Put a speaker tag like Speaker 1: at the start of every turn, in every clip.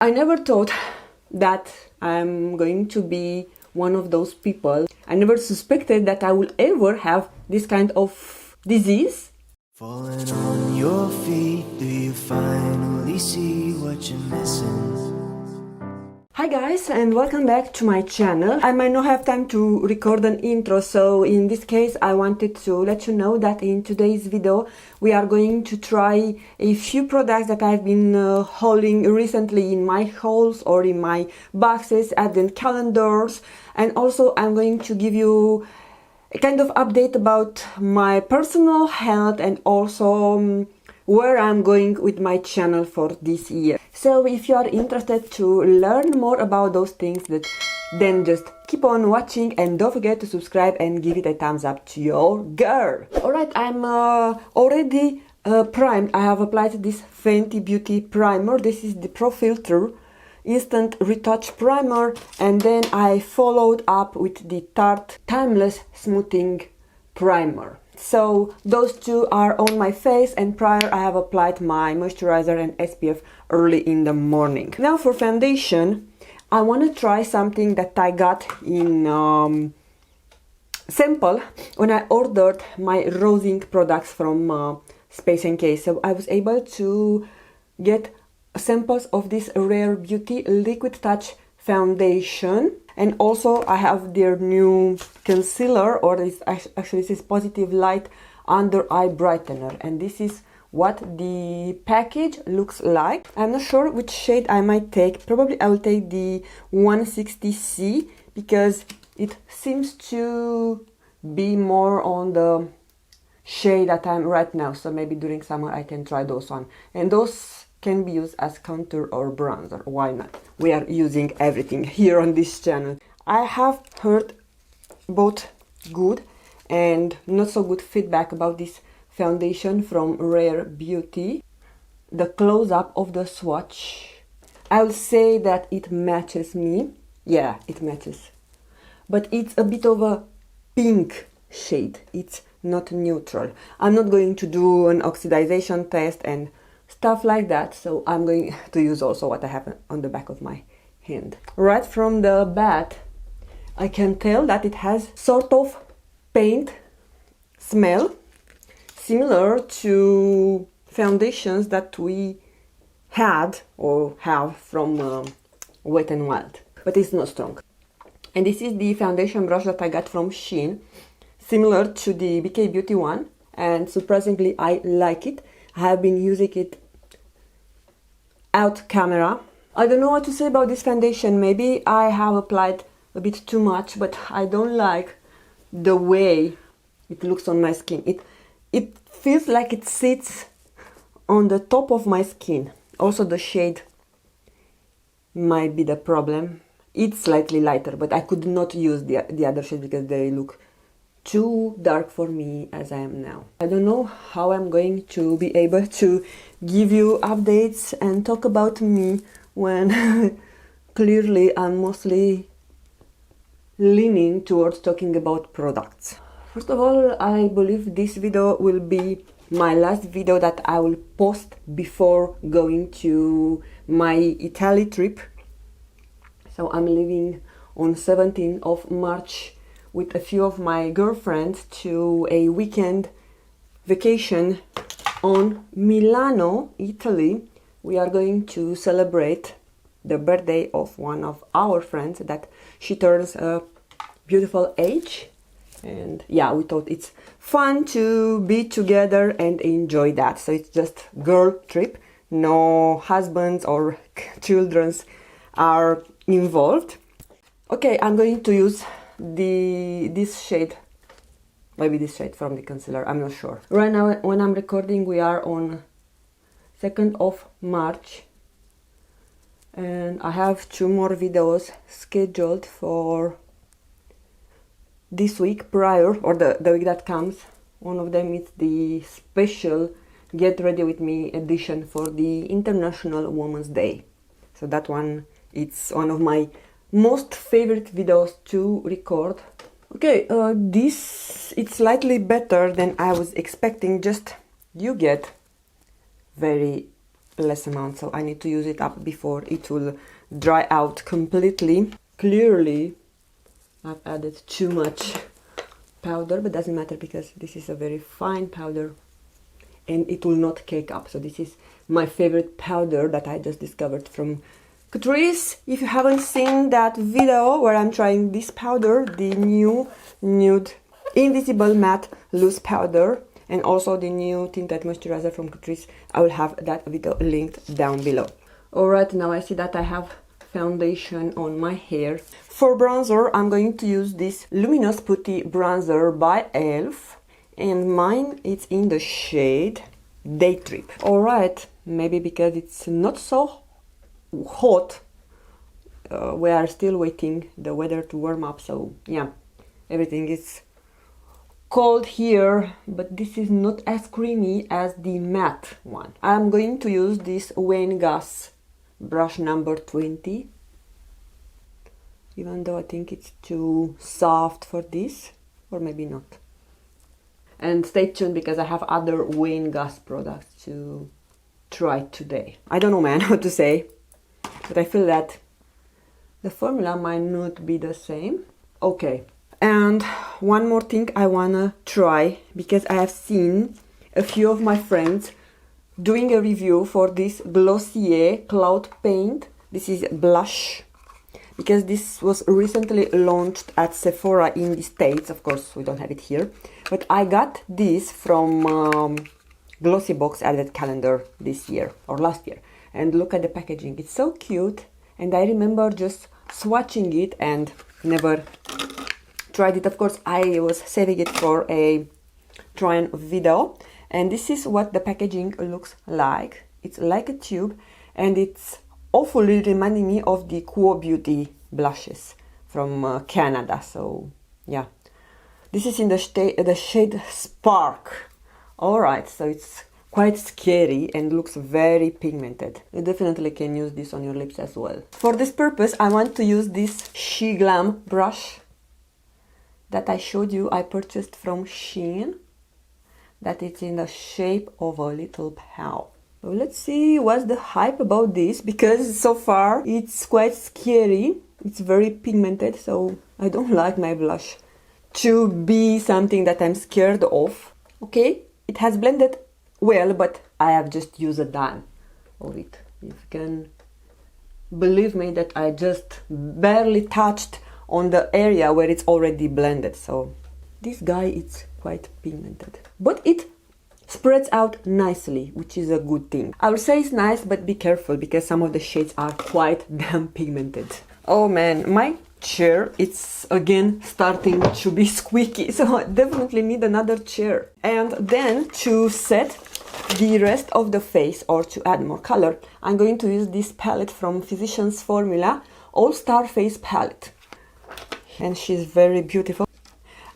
Speaker 1: I never thought that I'm going to be one of those people. I never suspected that I will ever have this kind of disease.
Speaker 2: Falling on your feet, do you finally see what you're missing?
Speaker 1: Hi guys, and welcome back to my channel. I might not have time to record an intro, so in this case I wanted to let you know that in today's video we are going to try a few products that I've been hauling recently in my hauls or in my boxes, advent calendars, and also I'm going to give you a kind of update about my personal health and also where I'm going with my channel for this year. So if you are interested to learn more about those things, then just keep on watching and don't forget to subscribe and give it a thumbs up to your girl. Alright, I'm already primed. I have applied this Fenty Beauty primer. This is the Pro Filt'r Instant Retouch Primer, and then I followed up with the Tarte Timeless Smoothing Primer. So those two are on my face, and prior I have applied my moisturizer and SPF early in the morning. Now for foundation, I want to try something that I got in sample when I ordered my Rose Inc products from Space NK. So I was able to get samples of this Rare Beauty Liquid Touch foundation, and also I have their new concealer, or this actually this is Positive Light Under Eye Brightener, and this is what the package looks like. I'm not sure which shade I might take. Probably I will take the 160C because it seems to be more on the shade that I'm right now, so maybe during summer I can try those on, and those can be used as contour or bronzer. Why not? We are using everything here on this channel. I have heard both good and not so good feedback about this foundation from Rare Beauty. The close-up of the swatch, I'll say that it matches me. Yeah, it matches, but it's a bit of a pink shade. It's not neutral. I'm not going to do an oxidization test and stuff like that, so I'm going to use also what I have on the back of my hand. Right from the bat, I can tell that it has sort of paint smell, similar to foundations that we had or have from Wet n Wild, but it's not strong. And this is the foundation brush that I got from Shein, similar to the BK Beauty one, and surprisingly I like it. I have been using it out camera. I don't know what to say about this foundation. Maybe I have applied a bit too much, but I don't like the way it looks on my skin. It feels like it sits on the top of my skin. Also the shade might be the problem. It's slightly lighter, but I could not use the other shade because they look too dark for me as I am now. I don't know how I'm going to be able to give you updates and talk about me when clearly I'm mostly leaning towards talking about products. First of all, I believe this video will be my last video that I will post before going to my Italy trip. So I'm leaving on 17th of March with a few of my girlfriends to a weekend vacation on Milano, Italy. We are going to celebrate the birthday of one of our friends that she turns a beautiful age, and yeah, we thought it's fun to be together and enjoy that. So it's just girl trip, no husbands or children's are involved. Okay, I'm going to use this shade, maybe this shade from the concealer, I'm not sure. Right now when I'm recording we are on 2nd of March, and I have 2 more videos scheduled for this week prior, or the week that comes. One of them is the special Get Ready With Me edition for the International Women's Day. So that one, it's one of my most favorite videos to record. Okay, it's slightly better than I was expecting. Just you get very less amount, so I need to use it up before it will dry out completely. Clearly I've added too much powder, but doesn't matter because this is a very fine powder and it will not cake up. So this is my favorite powder that I just discovered from Catrice. If you haven't seen that video where I'm trying this powder, the new nude invisible matte loose powder, and also the new tinted moisturizer from Catrice, I will have that video linked down below. Alright, now I see that I have foundation on my hair. For bronzer, I'm going to use this Luminous Putty bronzer by E.L.F. and mine is in the shade Day Trip. Alright, maybe because it's not so hot, we are still waiting the weather to warm up, so yeah, everything is cold here, but this is not as creamy as the matte one. I'm going to use this Goss brush number 20, even though I think it's too soft for this, or maybe not. And stay tuned because I have other Goss products to try today. I don't know, man, how to say, but I feel that the formula might not be the same. Okay. And one more thing I wanna try, because I have seen a few of my friends doing a review for this Glossier Cloud Paint. This is blush, because this was recently launched at Sephora in the States. Of course, we don't have it here, but I got this from Glossy box advent calendar this year or last year. And look at the packaging, it's so cute, and I remember just swatching it and never tried it. Of course, I was saving it for a try-on video, and this is what the packaging looks like. It's like a tube, and it's awfully reminding me of the Quo Beauty blushes from Canada. So yeah, this is in the shade Spark. Alright, so it's quite scary and looks very pigmented. You definitely can use this on your lips as well. For this purpose, I want to use this She Glam brush that I showed you. I purchased from Shein, that it's in the shape of a little paw. So let's see what's the hype about this, because so far it's quite scary. It's very pigmented, so I don't like my blush to be something that I'm scared of. Okay, it has blended well, but I have just used a dime of it. If you can believe me that I just barely touched on the area where it's already blended. So this guy is quite pigmented, but it spreads out nicely, which is a good thing. I would say it's nice, but be careful because some of the shades are quite damn pigmented. Oh man, my chair, it's again starting to be squeaky, so I definitely need another chair. And then to set the rest of the face, or to add more color, I'm going to use this palette from Physicians Formula All Star Face Palette. And she's very beautiful.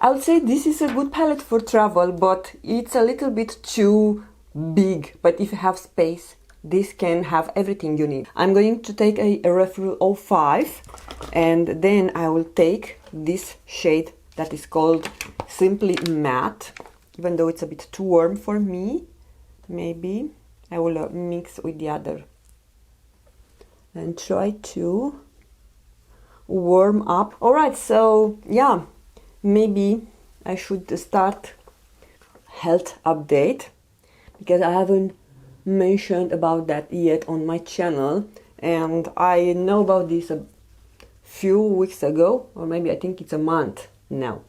Speaker 1: I would say this is a good palette for travel, but it's a little bit too big. But if you have space, this can have everything you need. I'm going to take a Refy 05, and then I will take this shade that is called Simply Matte. Even though it's a bit too warm for me, maybe I will mix with the other and try to warm up. Alright, so yeah, maybe I should start health update, because I haven't mentioned about that yet on my channel, and I know about this a few weeks ago, or maybe I think it's a month now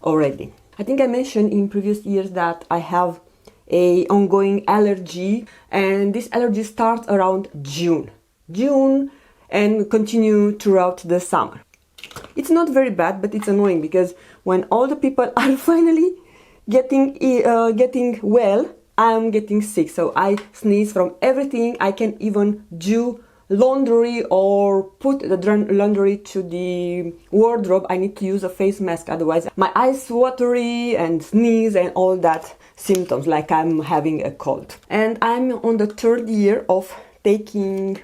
Speaker 1: already. I think I mentioned in previous years that I have a ongoing allergy, and this allergy starts around June and continue throughout the summer. It's not very bad, but it's annoying because when all the people are finally getting well, I'm getting sick. So I sneeze from everything. I can even do laundry or put the laundry to the wardrobe. I need to use a face mask, otherwise my eyes watery and sneeze and all that symptoms like I'm having a cold. And I'm on the 3rd year of taking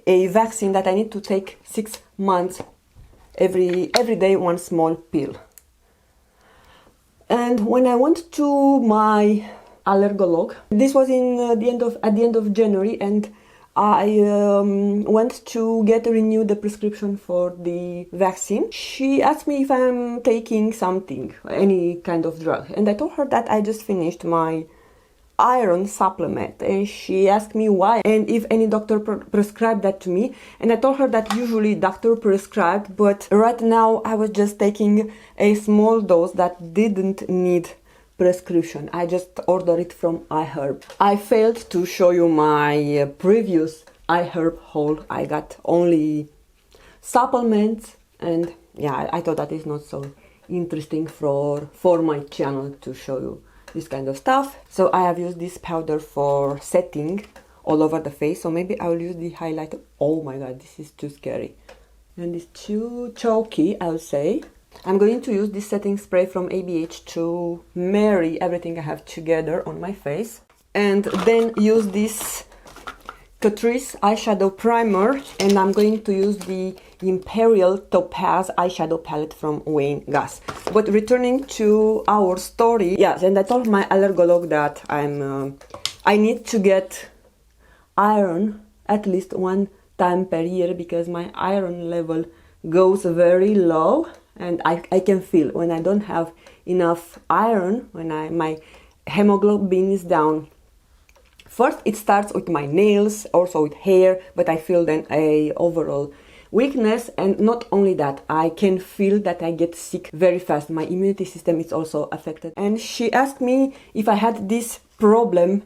Speaker 1: a vaccine that I need to take 6 months, every day one small pill. And when I went to my allergolog. This was in at the end of January, and I went to get renewed the prescription for the vaccine. She asked me if I'm taking something, any kind of drug, and I told her that I just finished my iron supplement, and she asked me why and if any doctor prescribed that to me, and I told her that usually doctor prescribed, but right now I was just taking a small dose that didn't need prescription. I just ordered it from E.L.F. I failed to show you my previous E.L.F. haul. I got only supplements, and yeah, I thought that is not so interesting for my channel to show you this kind of stuff. So I have used this powder for setting all over the face, so maybe I will use the highlighter. Oh my god, this is too scary and it's too chalky, I'll say. I'm going to use this setting spray from A.B.H to marry everything I have together on my face, and then use this Catrice eyeshadow primer, and I'm going to use the Imperial Topaz eyeshadow palette from Goss. But returning to our story, yes, and I told my allergolog that I need to get iron at least 1 time per year, because my iron level goes very low, and I can feel when I don't have enough iron, when my hemoglobin is down. First it starts with my nails, also with hair, but I feel then a overall weakness, and not only that, I can feel that I get sick very fast. My immunity system is also affected. And she asked me if I had this problem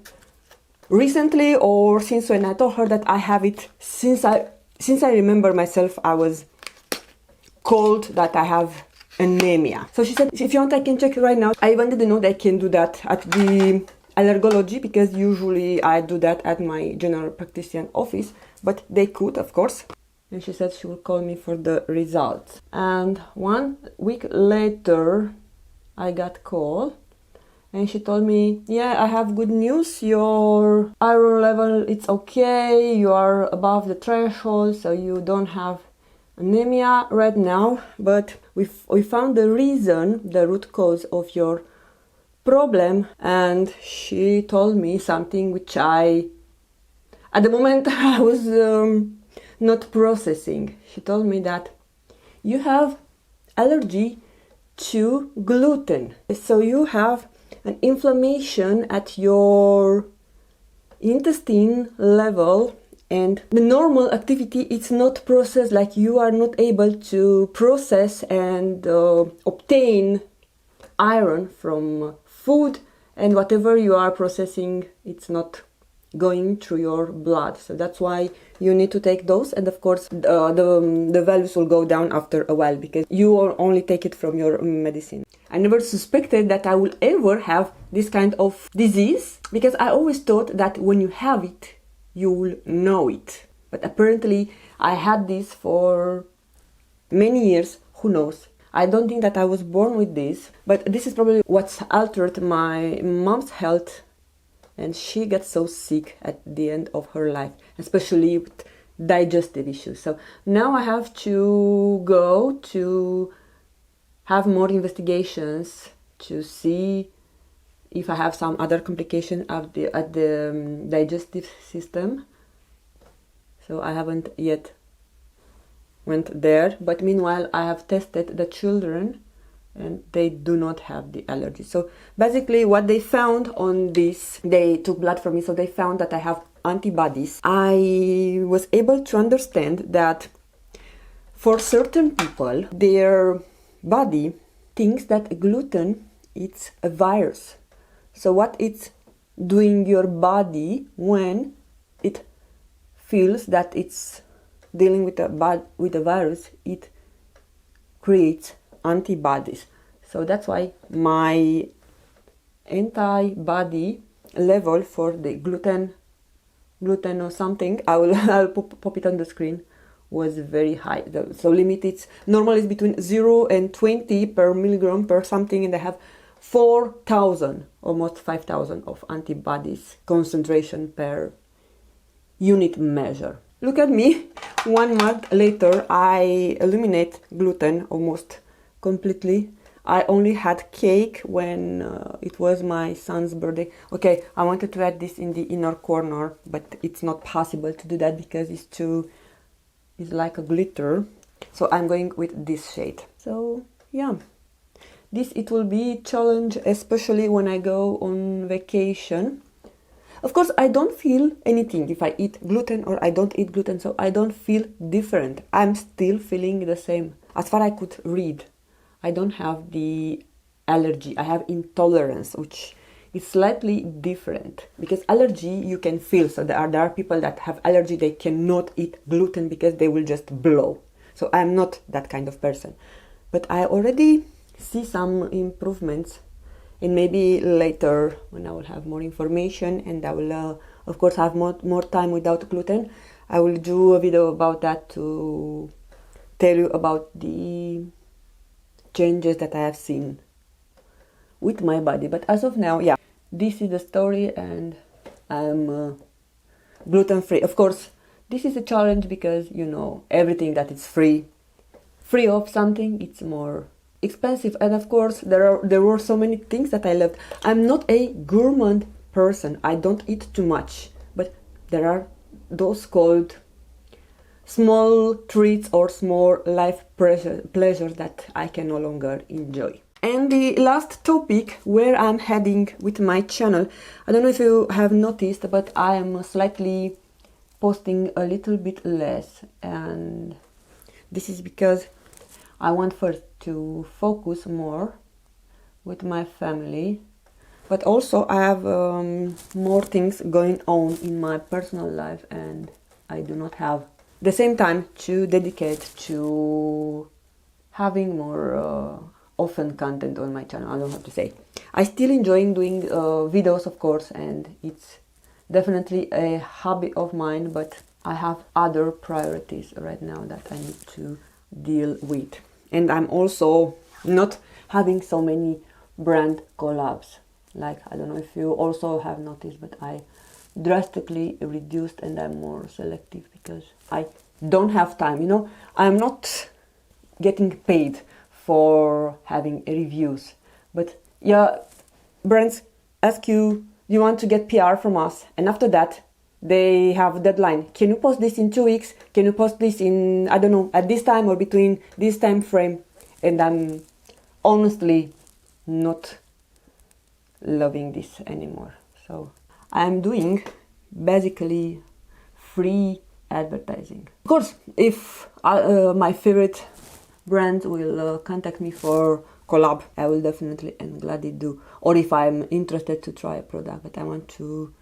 Speaker 1: recently or since when. I told her that I have it since I remember myself. I was cold, that I have anemia. So she said, if you want I can check it right now. I even didn't know that I can do that at the allergology, because usually I do that at my general practitioner office, but they could, of course. And she said she will call me for the results. And 1 week later I got call, and she told me, yeah, I have good news, your iron level, it's okay, you are above the threshold, so you don't have anemia right now, but we found the reason, the root cause of your problem. And she told me something which at the moment I was not processing. She told me that you have allergy to gluten, so you have an inflammation at your intestine level, and the normal activity is not processed, like you are not able to process and obtain iron from food, and whatever you are processing, it's not going through your blood. So that's why you need to take those, and of course the values will go down after a while, because you will only take it from your medicine. I never suspected that I will ever have this kind of disease, because I always thought that when you have it you will know it, but apparently I had this for many years. Who knows? I don't think that I was born with this, but this is probably what's altered my mom's health, and she got so sick at the end of her life, especially with digestive issues. So now I have to go to have more investigations to see if I have some other complication at the digestive system. So I haven't yet went there, but meanwhile I have tested the children and they do not have the allergy. So basically what they found on this, they took blood from me, so they found that I have antibodies. I was able to understand that for certain people, their body thinks that gluten it's a virus. So what it's doing your body when it feels that it's dealing with a virus, it creates antibodies. So that's why my antibody level for the gluten or something, I'll pop it on the screen, was very high. So limit it's normally is between 0 and 20 per milligram per something, and I have 4,000, almost 5,000 of antibodies concentration per unit measure. Look at me, 1 month later I eliminate gluten almost completely. I only had cake when it was my son's birthday. Okay, I wanted to add this in the inner corner, but it's not possible to do that because it's like a glitter. So I'm going with this shade. So yeah, it will be a challenge, especially when I go on vacation. Of course, I don't feel anything if I eat gluten or I don't eat gluten, so I don't feel different. I'm still feeling the same. As far as I could read, I don't have the allergy. I have intolerance, which is slightly different. Because allergy you can feel. So there are people that have allergy, they cannot eat gluten because they will just blow. So I'm not that kind of person. But I already see some improvements. And maybe later, when I will have more information and I will, of course, have more time without gluten, I will do a video about that to tell you about the changes that I have seen with my body. But as of now, yeah, this is the story, and I'm gluten-free. Of course, this is a challenge because, you know, everything that is free of something, it's more expensive. And of course there were so many things that I loved. I'm not a gourmand person. I don't eat too much, but there are those called small treats or small life pleasures that I can no longer enjoy. And the last topic, where I'm heading with my channel, I don't know if you have noticed, but I am slightly posting a little bit less, and this is because I want first to focus more with my family, but also I have more things going on in my personal life, and I do not have the same time to dedicate to having more often content on my channel. I don't have to say. I still enjoy doing videos, of course, and it's definitely a hobby of mine, but I have other priorities right now that I need to deal with. And I'm also not having so many brand collabs. Like, I don't know if you also have noticed, but I drastically reduced and I'm more selective because I don't have time. You know, I'm not getting paid for having reviews. But yeah, brands ask you, you want to get PR from us? And after that, they have a deadline. Can you post this in 2 weeks? Can you post this in, I don't know, at this time or between this time frame? And I'm honestly not loving this anymore. So I'm doing basically free advertising. Of course, if my favorite brand will contact me for collab, I will definitely and gladly do. Or if I'm interested to try a product, but I want to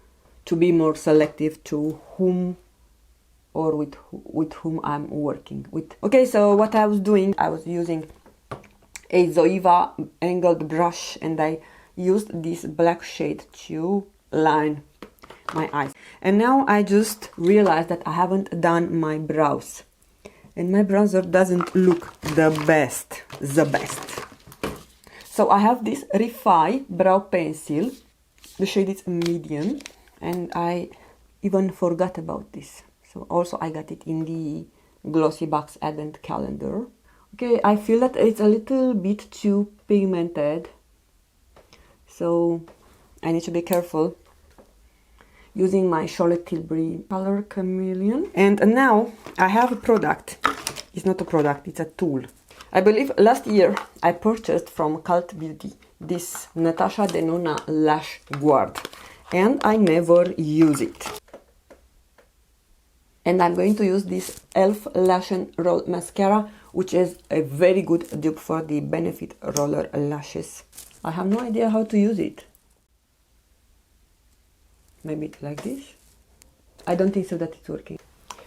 Speaker 1: be more selective to whom or with whom I'm working with. Okay, so what I was doing, I was using a Zoeva angled brush, and I used this black shade to line my eyes. And now I just realized that I haven't done my brows, and my bronzer doesn't look the best. So I have this Refy brow pencil. The shade is medium, and I even forgot about this. So also I got it in the Glossy Box Advent Calendar. Okay, I feel that it's a little bit too pigmented, so I need to be careful using my Charlotte Tilbury color Chameleon. And now I have a product. It's not a product, it's a tool. I believe last year I purchased from Cult Beauty this Natasha Denona Lash Guard, and I never use it. And I'm going to use this E.L.F. Lash and Roll Mascara, which is a very good dupe for the Benefit Roller Lashes. I have no idea how to use it. Maybe like this? I don't think so that it's working.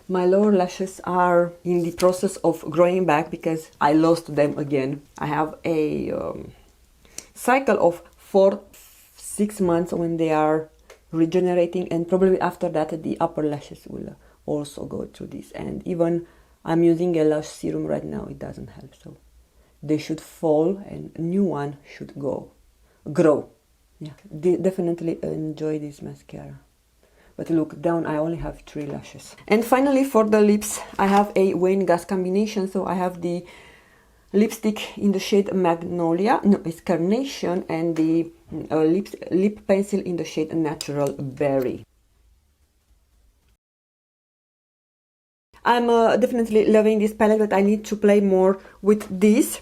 Speaker 1: My lower lashes are in the process of growing back because I lost them again. I have a cycle of 4-6 months when they are regenerating, and probably after that the upper lashes will also go through this. And even I'm using a lash serum right now, it doesn't help, so they should fall and a new one should grow. Yeah, definitely enjoy this mascara. But look down, I only have 3 lashes. And finally, for the lips, I have a Wayne Gas combination. So I have the lipstick in the shade Magnolia, no, it's Carnation, and the lip pencil in the shade Natural Berry. I'm definitely loving this palette, but I need to play more with this.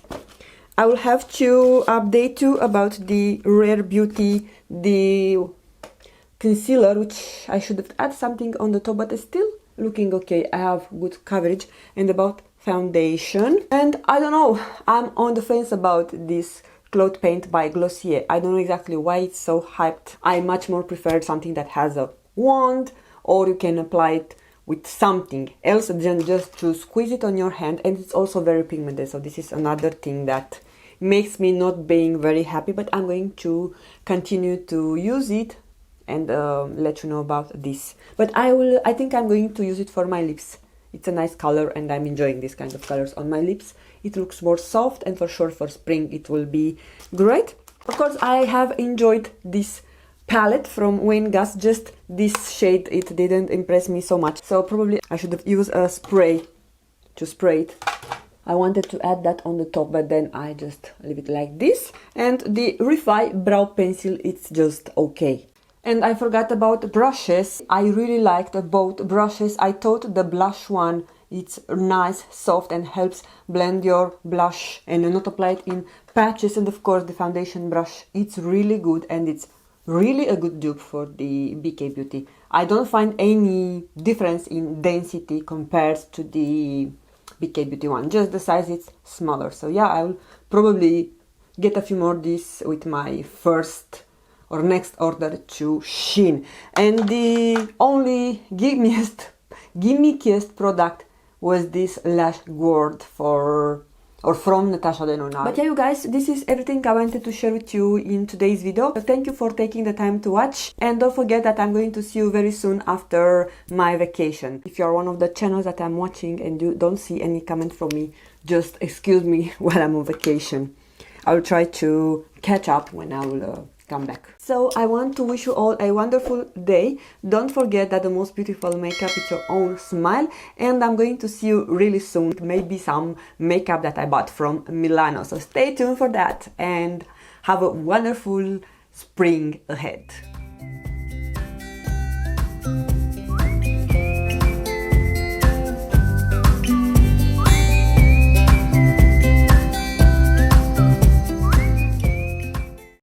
Speaker 1: I will have to update you about the Rare Beauty, the concealer, which I should have added something on the top, but it's still looking okay. I have good coverage. And about foundation, and I don't know, I'm on the fence about this cloth paint by Glossier. I don't know exactly why it's so hyped. I much more prefer something that has a wand, or you can apply it with something else than just to squeeze it on your hand. And it's also very pigmented, so this is another thing that makes me not being very happy, but I'm going to continue to use it and let you know about this. But I think I'm going to use it for my lips. It's a nice color and I'm enjoying this kind of colors on my lips. It looks more soft, and for sure for spring it will be great. Of course, I have enjoyed this palette from Wayne Goss, just this shade, it didn't impress me so much, so probably I should have used a spray to spray it. I wanted to add that on the top, but then I just leave it like this. And the Refy brow pencil, it's just okay. And I forgot about brushes. I really liked both brushes. I thought the blush one, it's nice, soft, and helps blend your blush and not apply it in patches. And of course the foundation brush, it's really good, and it's really a good dupe for the BK Beauty. I don't find any difference in density compared to the BK Beauty one, just the size is smaller. So yeah, I will probably get a few more of these with my first or next order to Shein. And the only gimmickiest product was this Lash Guard from Natasha Denona. But yeah, you guys, this is everything I wanted to share with you in today's video. So thank you for taking the time to watch, and don't forget that I'm going to see you very soon after my vacation. If you're one of the channels that I'm watching and you don't see any comment from me, just excuse me while I'm on vacation. I will try to catch up when I will come back. So I want to wish you all a wonderful day. Don't forget that the most beautiful makeup is your own smile, and I'm going to see you really soon. Maybe some makeup that I bought from Milano. So stay tuned for that and have a wonderful spring ahead.